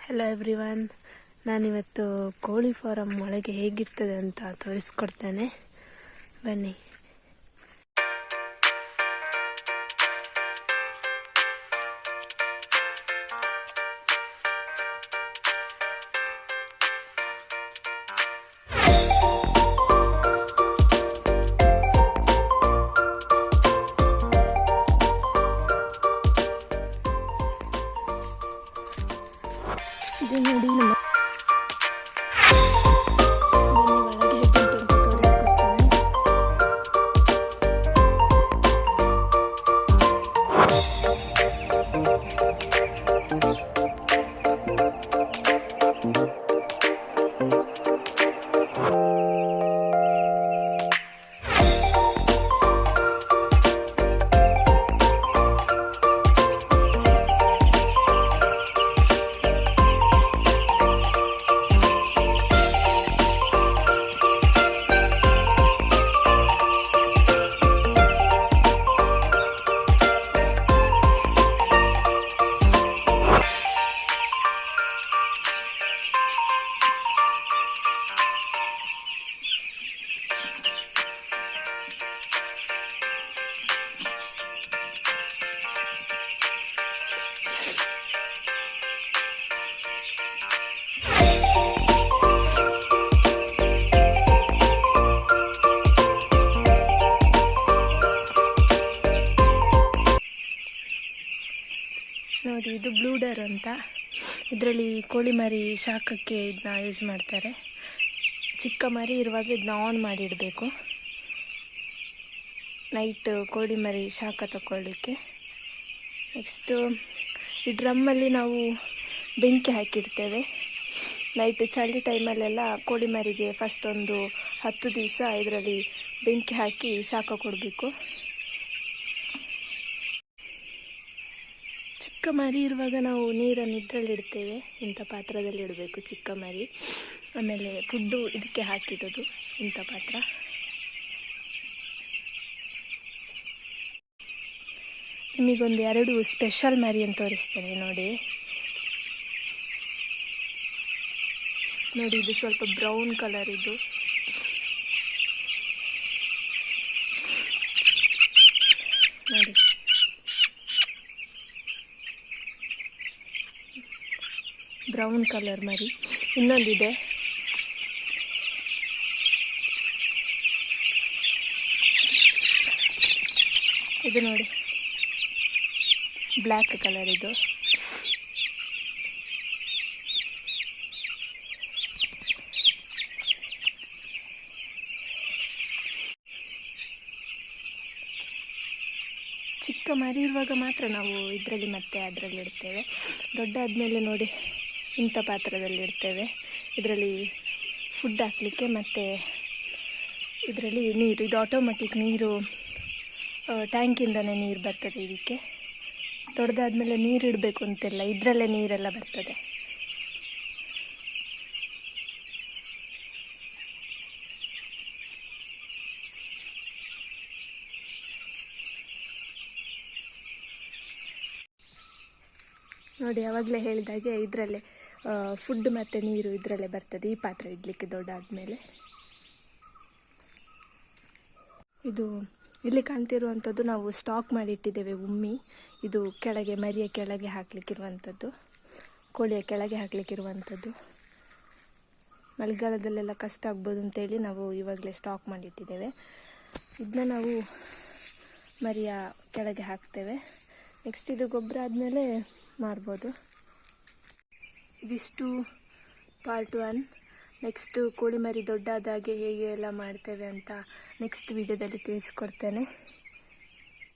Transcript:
Hello everyone, ನಾನಿವತ್ತು ಕೋಳಿ form ಒಳಗೆ ಹೇಗಿರ್ತದೆ ಅಂತ ತೋರಿಸ್ಕೊಡ್ತೇನೆ, ಬನ್ನಿ. ಇದು ನೋಡಿ ನಮ್ಮ ಒಳಗೆ ಹೇಗುಂಟು ಅಂತ ತೋರಿಸ್ಕೊಡ್ತೇನೆ. ನೋಡಿ, ಇದು ಬ್ಲೂಡರ್ ಅಂತ. ಇದರಲ್ಲಿ ಕೋಳಿ ಮರಿ ಶಾಖಕ್ಕೆ ಇದನ್ನ ಯೂಸ್ ಮಾಡ್ತಾರೆ. ಚಿಕ್ಕ ಮರಿ ಇರುವಾಗ ಇದನ್ನ ಆನ್ ಮಾಡಿ ಇಡಬೇಕು, ನೈಟ್ ಕೋಳಿ ಮರಿ ಶಾಖ ತಗೊಳ್ಳಿಕ್ಕೆ. ನೆಕ್ಸ್ಟು ಈ ಡ್ರಮ್ಮಲ್ಲಿ ನಾವು ಬೆಂಕಿ ಹಾಕಿಡ್ತೇವೆ. ನೈಟ್ ಚಳಿ ಟೈಮಲ್ಲೆಲ್ಲ ಕೋಳಿ ಮರಿಗೆ ಫಸ್ಟ್ ಒಂದು 10 ದಿವಸ ಇದರಲ್ಲಿ ಬೆಂಕಿ ಹಾಕಿ ಶಾಖ ಕೊಡಬೇಕು. ಚಿಕ್ಕ ಮರಿ ಇರುವಾಗ ನಾವು ನೀರನ್ನು ಇದರಲ್ಲಿ ಇಡ್ತೇವೆ, ಇಂಥ ಪಾತ್ರದಲ್ಲಿ ಇಡಬೇಕು ಚಿಕ್ಕ ಮರಿ. ಆಮೇಲೆ ಫುಡ್ಡು ಇದಕ್ಕೆ ಹಾಕಿಡೋದು ಇಂಥ ಪಾತ್ರ. ನಿಮಗೊಂದು 2 ಸ್ಪೆಷಲ್ ಮರಿ ಅಂತ ತೋರಿಸ್ತೇನೆ. ನೋಡಿ, ಇದು ಸ್ವಲ್ಪ ಬ್ರೌನ್ ಕಲರ್. ಇದು ನೋಡಿ, ಬ್ರೌನ್ ಕಲರ್ ಮರಿ. ಇನ್ನೊಂದಿದೆ, ಇದು ನೋಡಿ, ಬ್ಲ್ಯಾಕ್ ಕಲರ್. ಇದು ಚಿಕ್ಕ ಮರಿ ಇರುವಾಗ ಮಾತ್ರ ನಾವು ಇದರಲ್ಲಿ ಮತ್ತೆ ಅದರಲ್ಲಿ ಇಡ್ತೇವೆ. ದೊಡ್ಡ ಆದಮೇಲೆ ನೋಡಿ ಇಂಥ ಪಾತ್ರದಲ್ಲಿ ಇಡ್ತೇವೆ. ಇದರಲ್ಲಿ ಫುಡ್ ಹಾಕಲಿಕ್ಕೆ ಮತ್ತು ಇದರಲ್ಲಿ ನೀರು. ಇದು ಆಟೋಮೆಟಿಕ್ ನೀರು, ಟ್ಯಾಂಕಿಂದನೇ ನೀರು ಬರ್ತದೆ ಇದಕ್ಕೆ. ದೊಡ್ಡದಾದ್ಮೇಲೆ ನೀರು ಇಡಬೇಕು ಅಂತಿಲ್ಲ, ಇದರಲ್ಲೇ ನೀರೆಲ್ಲ ಬರ್ತದೆ. ನೋಡಿ, ಆವಾಗಲೇ ಹೇಳಿದಾಗೆ ಇದರಲ್ಲೇ ಫುಡ್ ಮತ್ತು ನೀರು ಇದರಲ್ಲೇ ಬರ್ತದೆ, ಈ ಪಾತ್ರ ಇಡಲಿಕ್ಕೆ ದೊಡ್ಡಾದಮೇಲೆ. ಇದು ಇಲ್ಲಿ ಕಾಣ್ತಿರುವಂಥದ್ದು ನಾವು ಸ್ಟಾಕ್ ಮಾಡಿ ಇಟ್ಟಿದ್ದೇವೆ ಉಮ್ಮಿ. ಇದು ಕೆಳಗೆ ಮರಿಯ ಕೆಳಗೆ ಹಾಕಲಿಕ್ಕಿರುವಂಥದ್ದು, ಕೋಳಿಯ ಕೆಳಗೆ ಹಾಕಲಿಕ್ಕಿರುವಂಥದ್ದು. ಮಳೆಗಾಲದಲ್ಲೆಲ್ಲ ಕಷ್ಟ ಆಗ್ಬೋದು ಅಂತೇಳಿ ನಾವು ಇವಾಗಲೇ ಸ್ಟಾಕ್ ಮಾಡಿಟ್ಟಿದ್ದೇವೆ. ಇದನ್ನ ನಾವು ಮರಿಯ ಕೆಳಗೆ ಹಾಕ್ತೇವೆ. ನೆಕ್ಸ್ಟ್ ಇದು ಗೊಬ್ಬರ ಆದಮೇಲೆ ಮಾರ್ಬೋದು. ಇದಿಷ್ಟು ಪಾರ್ಟ್ 1. ನೆಕ್ಸ್ಟ್ ಕೋಳಿ ಮರಿ ದೊಡ್ಡದಾಗೆ ಹೇಗೆ ಎಲ್ಲ ಮಾಡ್ತೇವೆ ಅಂತ ನೆಕ್ಸ್ಟ್ ವಿಡಿಯೋದಲ್ಲಿ ತಿಳಿಸ್ಕೊಡ್ತೇನೆ.